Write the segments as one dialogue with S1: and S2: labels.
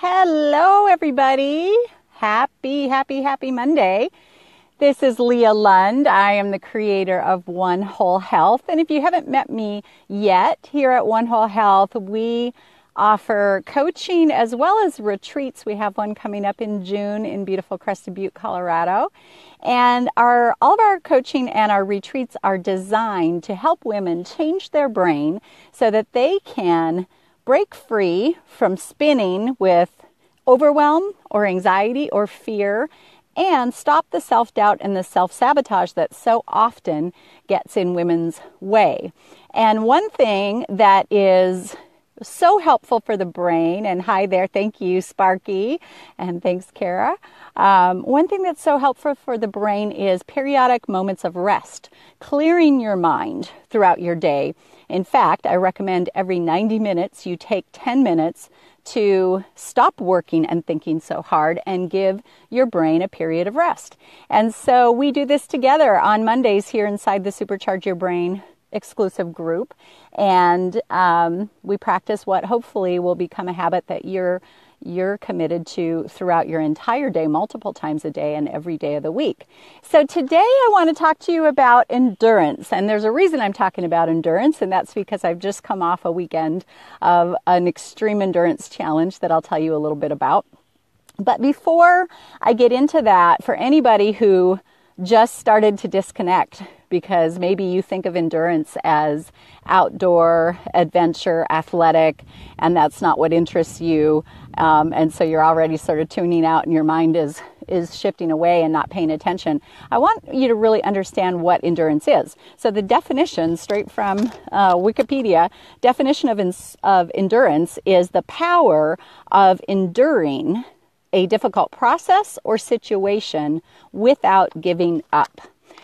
S1: Hello, everybody. Happy Monday. This is Leah Lund. I am the creator of One Whole Health. And if you haven't met me yet, here at One Whole Health, we offer coaching as well as retreats. We have one coming up in June in beautiful Crested Butte, Colorado. And all of our coaching and our retreats are designed to help women change their brain so that they can break free from spinning with overwhelm or anxiety or fear and stop the self-doubt and the self-sabotage that so often gets in women's way. And one thing that is so helpful for the brain, and hi there, thank you, Sparky, and thanks, Kara. One thing that's so helpful for the brain is periodic moments of rest, clearing your mind throughout your day. In fact, I recommend every 90 minutes you take 10 minutes to stop working and thinking so hard and give your brain a period of rest. And so we do this together on Mondays here inside the Supercharge Your Brain exclusive group. And we practice what hopefully will become a habit that you're committed to throughout your entire day, multiple times a day and every day of the week. So today I want to talk to you about endurance. And there's a reason I'm talking about endurance, and that's because I've just come off a weekend of an extreme endurance challenge that I'll tell you a little bit about. But before I get into that, for anybody who just started to disconnect because maybe you think of endurance as outdoor, adventure, athletic, and that's not what interests you. And so you're already sort of tuning out and your mind is shifting away and not paying attention. I want you to really understand what endurance is. So the definition, straight from Wikipedia, definition of endurance is the power of enduring a difficult process or situation without giving up.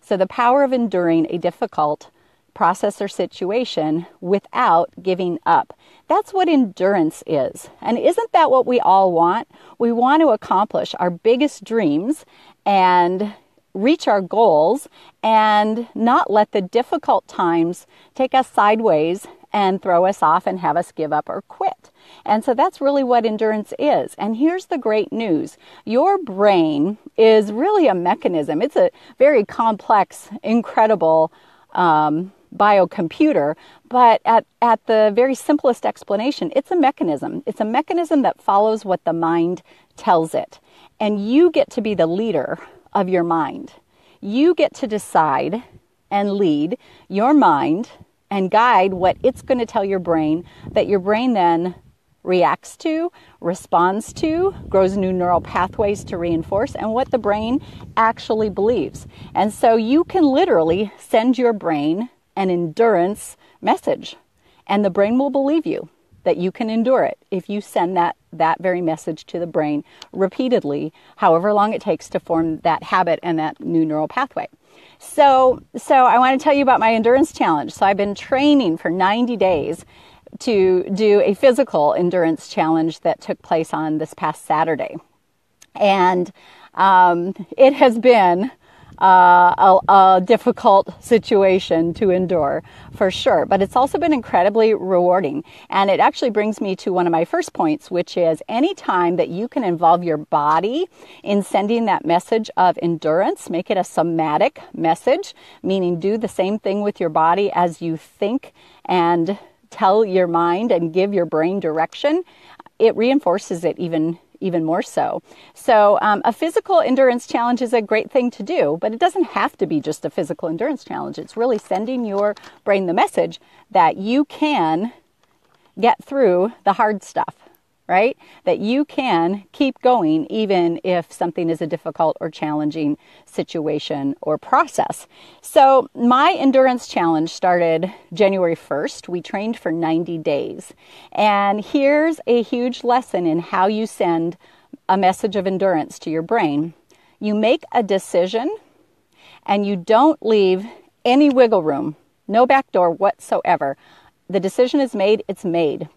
S1: So the power of enduring a difficult process or situation without giving up. That's what endurance is. And isn't that what we all want? We want to accomplish our biggest dreams and reach our goals and not let the difficult times take us sideways and throw us off and have us give up or quit. And so that's really what endurance is. And here's the great news. Your brain is really a mechanism. It's a very complex, incredible biocomputer, but at the very simplest explanation, it's a mechanism. It's a mechanism that follows what the mind tells it. And you get to be the leader of your mind. You get to decide and lead your mind and guide what it's going to tell your brain, that your brain then reacts to, responds to, grows new neural pathways to reinforce, and what the brain actually believes. And so you can literally send your brain an endurance message, and the brain will believe you that you can endure it if you send that very message to the brain repeatedly, however long it takes to form that habit and that new neural pathway. So I want to tell you about my endurance challenge. So I've been training for 90 days to do a physical endurance challenge that took place on this past Saturday. And it has been a difficult situation to endure, for sure. But it's also been incredibly rewarding. And it actually brings me to one of my first points, which is any time that you can involve your body in sending that message of endurance, make it a somatic message, meaning do the same thing with your body as you think and tell your mind and give your brain direction, it reinforces it even more so. So a physical endurance challenge is a great thing to do, but it doesn't have to be just a physical endurance challenge. It's really sending your brain the message that you can get through the hard stuff, right? That you can keep going even if something is a difficult or challenging situation or process. So my endurance challenge started January 1st. We trained for 90 days. And here's a huge lesson in how you send a message of endurance to your brain. You make a decision and you don't leave any wiggle room, no back door whatsoever. The decision is made, it's made.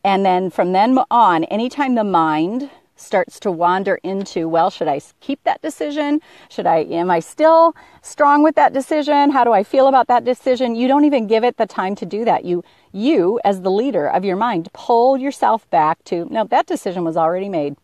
S1: And then from then on, anytime the mind starts to wander into, well, should I keep that decision? Am I still strong with that decision? How do I feel about that decision? You don't even give it the time to do that. You as the leader of your mind, pull yourself back to, no, that decision was already made.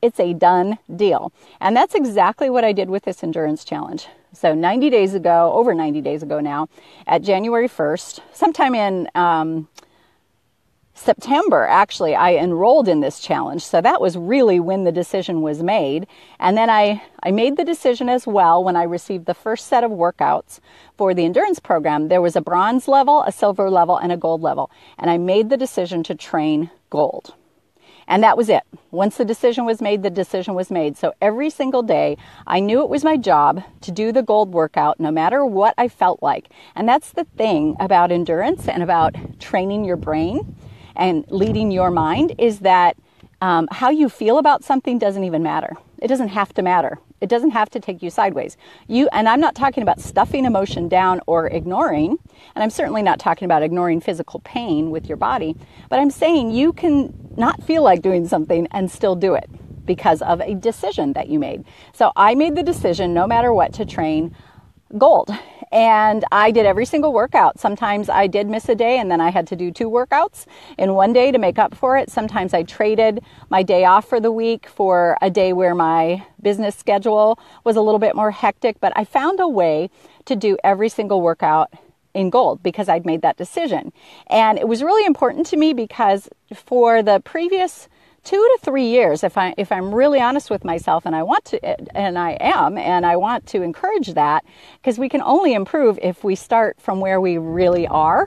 S1: It's a done deal. And that's exactly what I did with this endurance challenge. So 90 days ago, over 90 days ago now, at January 1st, sometime in September, actually, I enrolled in this challenge. So that was really when the decision was made. And then I made the decision as well when I received the first set of workouts for the endurance program. There was a bronze level, a silver level, and a gold level. And I made the decision to train gold. And that was it. Once the decision was made, the decision was made. So every single day, I knew it was my job to do the gold workout, no matter what I felt like. And that's the thing about endurance and about training your brain and leading your mind, is that how you feel about something doesn't even matter. It doesn't have to matter. It doesn't have to take you sideways. And I'm not talking about stuffing emotion down or ignoring, and I'm certainly not talking about ignoring physical pain with your body, but I'm saying you can not feel like doing something and still do it because of a decision that you made. So I made the decision, no matter what, to train gold. And I did every single workout. Sometimes I did miss a day and then I had to do 2 workouts in one day to make up for it. Sometimes I traded my day off for the week for a day where my business schedule was a little bit more hectic. But I found a way to do every single workout in gold because I'd made that decision. And it was really important to me because for the previous 2 to 3 years, if I'm really honest with myself, and I want to, and I am, and I want to encourage that, because we can only improve if we start from where we really are.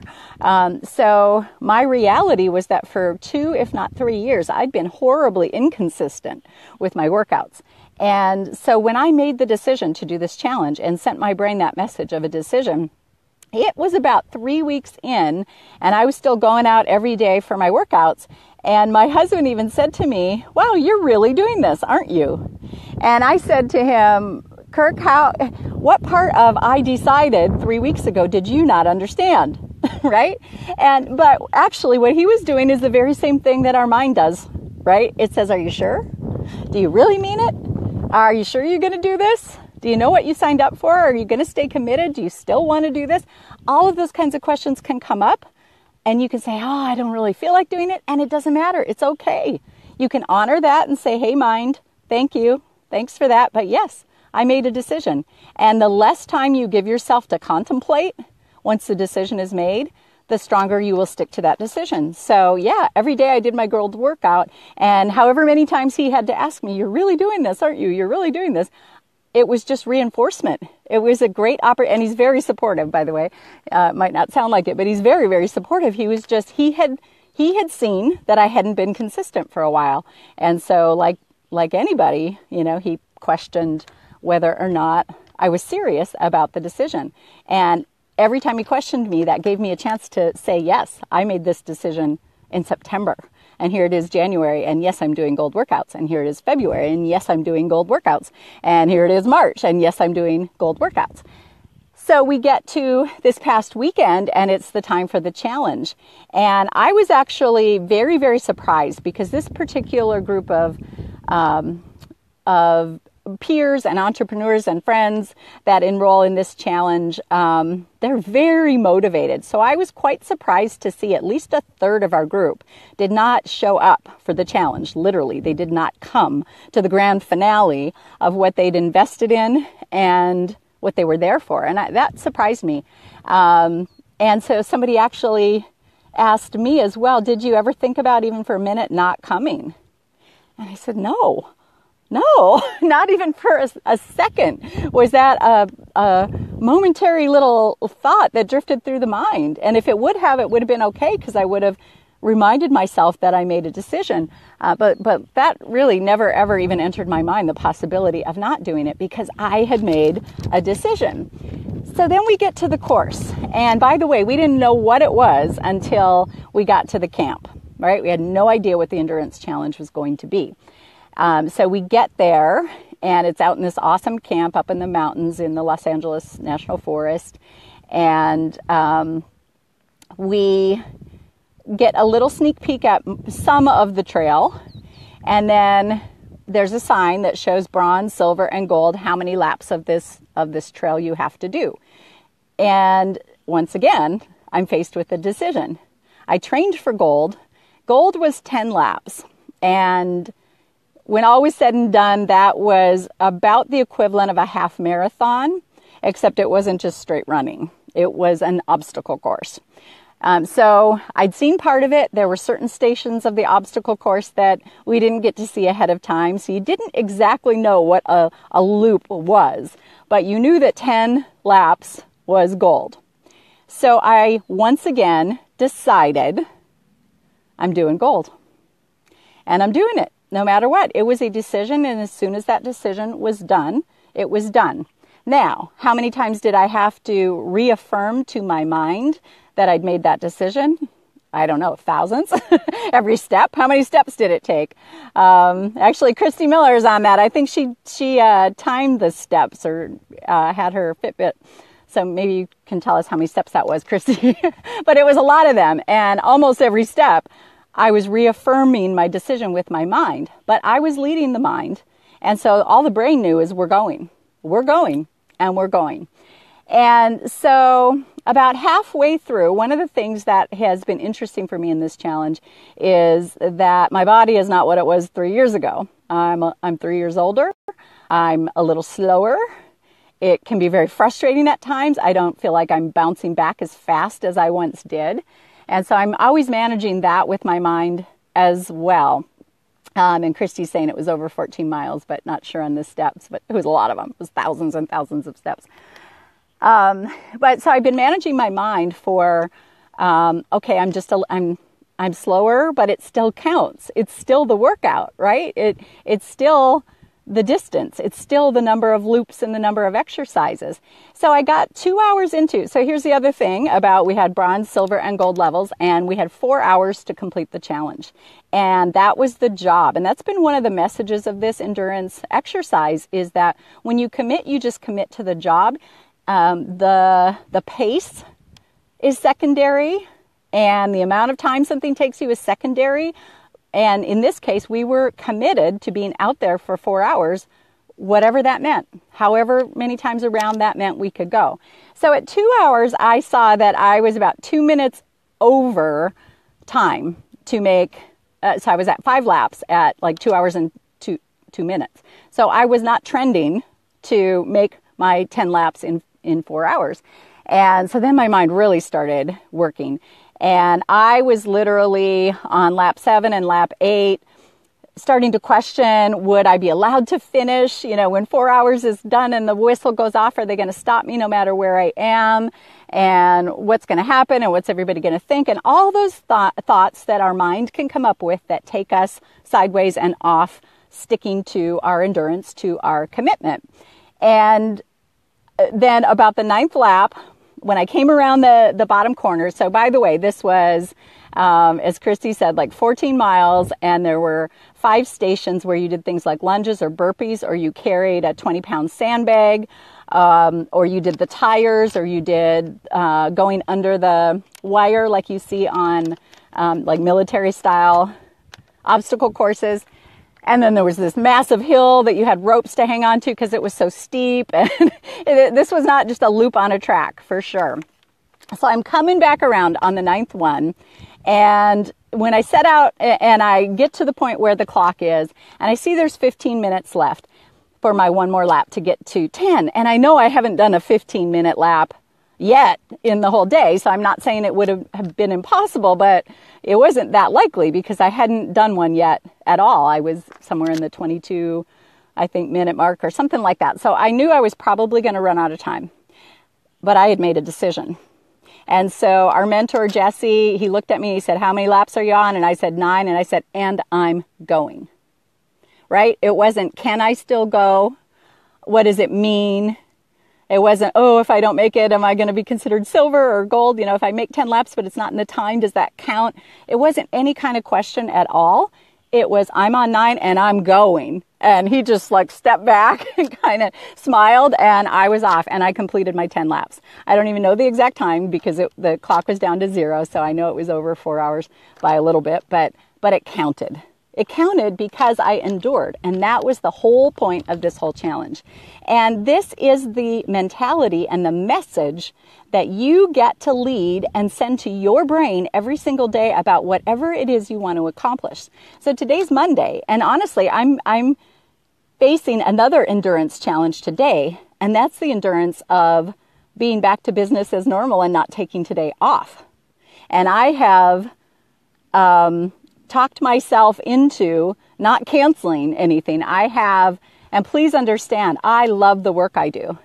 S1: So my reality was that for 2, if not 3 years, I'd been horribly inconsistent with my workouts. And so when I made the decision to do this challenge and sent my brain that message of a decision, it was about 3 weeks in, and I was still going out every day for my workouts. And my husband even said to me, wow, you're really doing this, aren't you? And I said to him, Kirk, what part of I decided 3 weeks ago did you not understand? Right? But actually what he was doing is the very same thing that our mind does, right? It says, are you sure? Do you really mean it? Are you sure you're going to do this? Do you know what you signed up for? Are you going to stay committed? Do you still want to do this? All of those kinds of questions can come up. And you can say, oh, I don't really feel like doing it. And it doesn't matter. It's okay. You can honor that and say, hey, mind, thank you. Thanks for that. But yes, I made a decision. And the less time you give yourself to contemplate once the decision is made, the stronger you will stick to that decision. So yeah, every day I did my gold workout. And however many times he had to ask me, you're really doing this, aren't you? You're really doing this. It was just reinforcement. It was a great and he's very supportive, by the way. Might not sound like it, but he's very, very supportive. He had seen that I hadn't been consistent for a while. And so like anybody, he questioned whether or not I was serious about the decision. And every time he questioned me, that gave me a chance to say, yes, I made this decision in September. And here it is January, and yes, I'm doing gold workouts. And here it is February, and yes, I'm doing gold workouts. And here it is March, and yes, I'm doing gold workouts. So we get to this past weekend, and it's the time for the challenge. And I was actually very, very surprised because this particular group of peers and entrepreneurs and friends that enroll in this challenge, they're very motivated. So I was quite surprised to see at least a third of our group did not show up for the challenge. Literally, they did not come to the grand finale of what they'd invested in and what they were there for. And that surprised me. And so somebody actually asked me as well, did you ever think about even for a minute not coming? And I said, no, not even for a second was that a momentary little thought that drifted through the mind. And if it would have been okay because I would have reminded myself that I made a decision. But that really never, ever even entered my mind, the possibility of not doing it because I had made a decision. So then we get to the course. And by the way, we didn't know what it was until we got to the camp, right? We had no idea what the endurance challenge was going to be. So we get there, and it's out in this awesome camp up in the mountains in the Los Angeles National Forest. And we get a little sneak peek at some of the trail. And then there's a sign that shows bronze, silver, and gold, how many laps of this trail you have to do. And once again, I'm faced with a decision. I trained for gold. Gold was 10 laps. And when all was said and done, that was about the equivalent of a half marathon, except it wasn't just straight running. It was an obstacle course. So I'd seen part of it. There were certain stations of the obstacle course that we didn't get to see ahead of time. So you didn't exactly know what a loop was, but you knew that 10 laps was gold. So I once again decided I'm doing gold. And I'm doing it no matter what. It was a decision, and as soon as that decision was done, it was done. Now, how many times did I have to reaffirm to my mind that I'd made that decision? I don't know, thousands. Every step. How many steps did it take? Actually, Christy Miller is on that. I think she timed the steps or had her Fitbit. So maybe you can tell us how many steps that was, Christy. But it was a lot of them. And almost every step, I was reaffirming my decision with my mind. But I was leading the mind. And so all the brain knew is we're going. We're going. And we're going. And so about halfway through, one of the things that has been interesting for me in this challenge is that my body is not what it was 3 years ago. I'm 3 years older. I'm a little slower. It can be very frustrating at times. I don't feel like I'm bouncing back as fast as I once did. And so I'm always managing that with my mind as well. And Christy's saying it was over 14 miles, but not sure on the steps, but it was a lot of them. It was thousands and thousands of steps. But so I've been managing my mind for, okay, I'm slower, but it still counts. It's still the workout, right? It's still the distance. It's still the number of loops and the number of exercises. So I got 2 hours into, so here's the other thing about, we had bronze, silver, and gold levels, and we had 4 hours to complete the challenge. And that was the job. And that's been one of the messages of this endurance exercise, is that when you commit, you just commit to the job. The pace is secondary, and the amount of time something takes you is secondary. And in this case, we were committed to being out there for 4 hours, whatever that meant. However many times around that meant we could go. So at 2 hours, I saw that I was about 2 minutes over time to make, so I was at 5 laps at like 2 hours and 2 minutes. So I was not trending to make my 10 laps in 4 hours. And so then my mind really started working. And I was literally on lap 7 and lap 8, starting to question, would I be allowed to finish? You know, when 4 hours is done and the whistle goes off, are they going to stop me no matter where I am? And what's going to happen? And what's everybody going to think? And all those thoughts that our mind can come up with that take us sideways and off, sticking to our endurance, to our commitment. And then about the 9th lap, when I came around the bottom corner, so by the way, this was, as Christy said, like 14 miles, and there were 5 stations where you did things like lunges or burpees, or you carried a 20-pound sandbag, or you did the tires, or you did going under the wire like you see on like military-style obstacle courses. And then there was this massive hill that you had ropes to hang on to because it was so steep. And this was not just a loop on a track, for sure. So I'm coming back around on the 9th one. And when I set out and I get to the point where the clock is, and I see there's 15 minutes left for my one more lap to get to 10. And I know I haven't done a 15-minute lap yet in the whole day. So I'm not saying it would have been impossible, but it wasn't that likely because I hadn't done one yet at all. I was somewhere in the 22, I think, minute mark or something like that. So I knew I was probably going to run out of time, but I had made a decision. And so our mentor, Jesse, he looked at me, he said, how many laps are you on? And I said 9. And I said, and I'm going, right? It wasn't, can I still go? What does it mean? It wasn't, oh, if I don't make it, am I going to be considered silver or gold? You know, if I make 10 laps, but it's not in the time, does that count? It wasn't any kind of question at all. It was, I'm on 9 and I'm going. And he just like stepped back and kind of smiled, and I was off, and I completed my 10 laps. I don't even know the exact time because the clock was down to 0. So I know it was over 4 hours by a little bit, but it counted. It counted because I endured. And that was the whole point of this whole challenge. And this is the mentality and the message that you get to lead and send to your brain every single day about whatever it is you want to accomplish. So today's Monday, and honestly, I'm facing another endurance challenge today, and that's the endurance of being back to business as normal and not taking today off. And I have talked myself into not canceling anything. I have, and please understand, I love the work I do.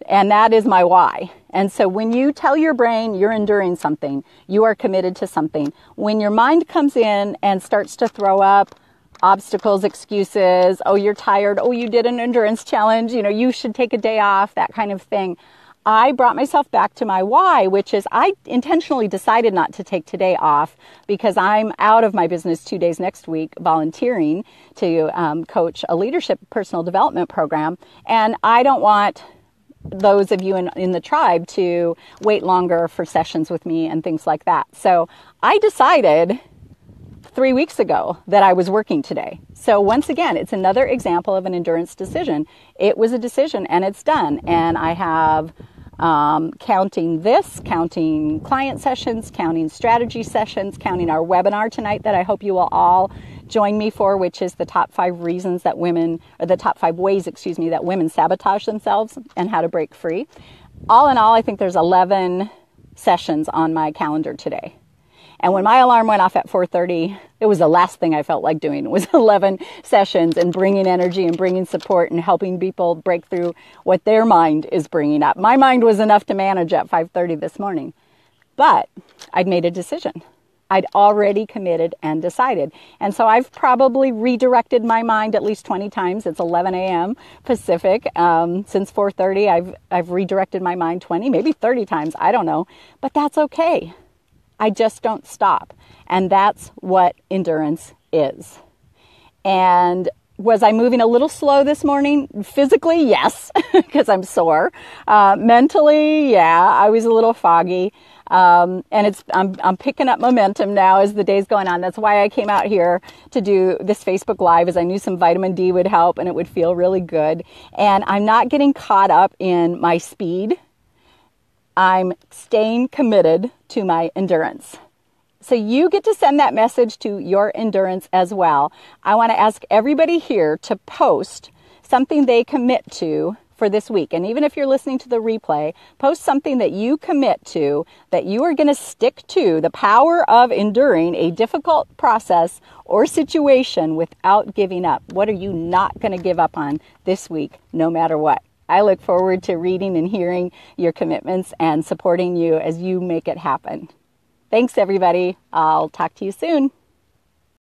S1: And that is my why. And so when you tell your brain you're enduring something, you are committed to something. When your mind comes in and starts to throw up obstacles, excuses, oh, you're tired, oh, you did an endurance challenge, you should take a day off, that kind of thing. I brought myself back to my why, which is I intentionally decided not to take today off because I'm out of my business 2 days next week volunteering to coach a leadership personal development program. And I don't want those of you in the tribe to wait longer for sessions with me and things like that. So I decided 3 weeks ago that I was working today. So once again, it's another example of an endurance decision. It was a decision and it's done. And I have counting client sessions, counting strategy sessions, counting our webinar tonight that I hope you will all join me for, which is the top 5 reasons that women, or the top 5 ways, that women sabotage themselves and how to break free. All in all, I think there's 11 sessions on my calendar today. And when my alarm went off at 4:30, it was the last thing I felt like doing. It was 11 sessions and bringing energy and bringing support and helping people break through what their mind is bringing up. My mind was enough to manage at 5:30 this morning. But I'd made a decision. I'd already committed and decided. And so I've probably redirected my mind at least 20 times. It's 11 a.m. Pacific. Since 4:30, I've redirected my mind 20, maybe 30 times. I don't know. But that's okay. I just don't stop. And that's what endurance is. And was I moving a little slow this morning? Physically, yes, because I'm sore. Mentally, yeah, I was a little foggy. And I'm picking up momentum now as the day's going on. That's why I came out here to do this Facebook Live, as I knew some vitamin D would help and it would feel really good. And I'm not getting caught up in my speed. I'm staying committed to my endurance. So you get to send that message to your endurance as well. I want to ask everybody here to post something they commit to for this week. And even if you're listening to the replay, post something that you commit to, that you are going to stick to, the power of enduring a difficult process or situation without giving up. What are you not going to give up on this week, no matter what? I look forward to reading and hearing your commitments and supporting you as you make it happen. Thanks, everybody. I'll talk to you soon.